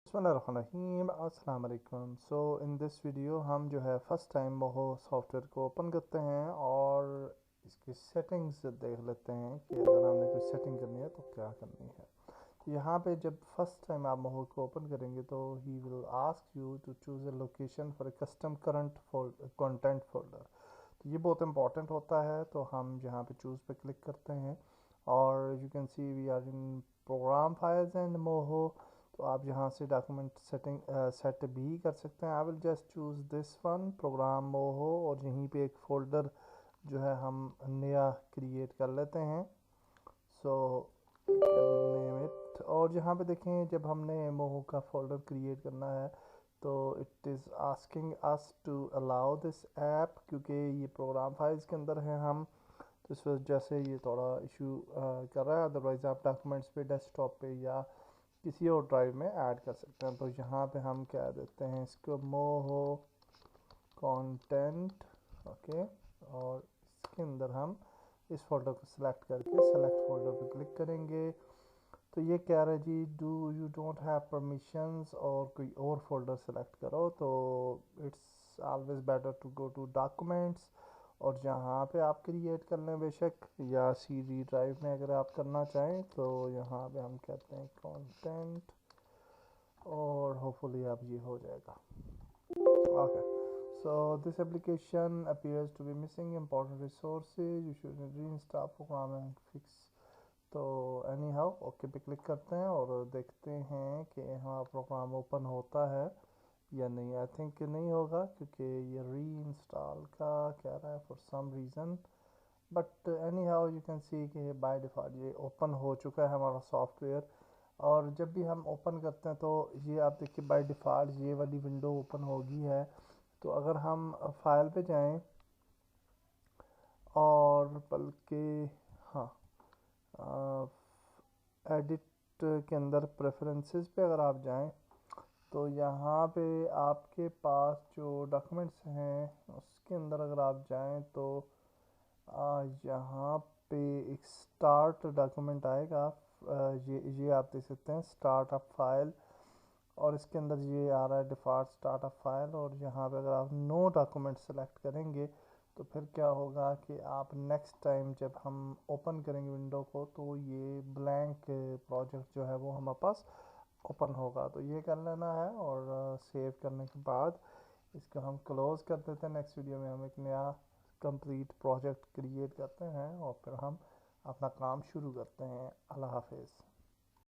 बिस्मिल्लाहिर्रहमानिर्रहीम अस्सलाम वालेकुम। सो इन दिस वीडियो हम जो है फ़र्स्ट टाइम मोहो सॉफ्टवेयर को ओपन करते हैं और इसकी सेटिंग्स देख लेते हैं कि अगर हमने कोई सेटिंग करनी है तो क्या करनी है। तो यहाँ पे जब फर्स्ट टाइम आप मोहो को ओपन करेंगे तो he will ask you to choose a location for a custom current content folder. तो ये बहुत इंपॉर्टेंट होता है। तो हम यहाँ पे चूज़ पे क्लिक करते हैं और you can see we are in program files and Moho. तो आप यहाँ से डॉक्यूमेंट सेटिंग सेट भी कर सकते हैं। I will just choose this one program Moho और यहीं पे एक फ़ोल्डर जो है हम नया क्रिएट कर लेते हैं। So name it. और यहाँ पे देखें जब हमने मोहो का फ़ोल्डर क्रिएट करना है तो it is asking us to allow this app, क्योंकि ये प्रोग्राम फाइल्स के अंदर है हम, तो इस वजह से ये थोड़ा इशू कर रहा है। अदरवाइज़ आप डॉक्यूमेंट्स पे डेस्कटॉप पे या किसी और ड्राइव में ऐड कर सकते हैं। तो यहाँ पे हम क्या देते हैं इसको मोहो कंटेंट, ओके। और इसके अंदर हम इस फोल्डर को सिलेक्ट करके सेलेक्ट फोल्डर पे क्लिक करेंगे। तो ये कह रहा है जी do you don't have permissions और कोई और फोल्डर सेलेक्ट करो। तो it's always better to go to documents और जहाँ पे आप क्रिएट कर लें बेशक, या सी डी ड्राइव में अगर आप करना चाहें। तो यहाँ पे हम कहते हैं कंटेंट और होपफुली अब ये हो जाएगा। Okay, so this application appears to be missing important resources, you should reinstall program and fix। तो एनी हाउ ओके पे क्लिक करते हैं और देखते हैं कि हमारा प्रोग्राम ओपन होता है या नहीं। आई थिंक नहीं होगा क्योंकि ये री इंस्टॉल का कह रहा है for some reason, but anyhow you can see कि बाय डिफ़ॉल्ट ये ओपन हो चुका है हमारा सॉफ्टवेयर। और जब भी हम ओपन करते हैं तो ये आप देखिए बाय डिफ़ॉल्ट ये वाली विंडो ओपन होगी है। तो अगर हम फाइल पे जाएं और बल्कि हाँ एडिट के अंदर प्रेफरेंसेस पे अगर आप जाएं तो यहाँ पे आपके पास जो डॉक्यूमेंट्स हैं उसके अंदर अगर आप जाएं तो यहाँ पे एक स्टार्ट डॉक्यूमेंट आएगा। ये आप देख सकते हैं स्टार्ट अप फाइल, और इसके अंदर ये आ रहा है डिफ़ॉल्ट स्टार्ट अप फाइल। और यहाँ पे अगर आप नो डॉक्यूमेंट सेलेक्ट करेंगे तो फिर क्या होगा कि आप नेक्स्ट टाइम जब हम ओपन करेंगे विंडो को तो ये ब्लैंक प्रोजेक्ट जो है वो हमारे पास ओपन होगा। तो ये कर लेना है और सेव करने के बाद इसको हम क्लोज़ कर देते हैं। नेक्स्ट वीडियो में हम एक नया कंप्लीट प्रोजेक्ट क्रिएट करते हैं और फिर हम अपना काम शुरू करते हैं। अल्लाह हाफिज़।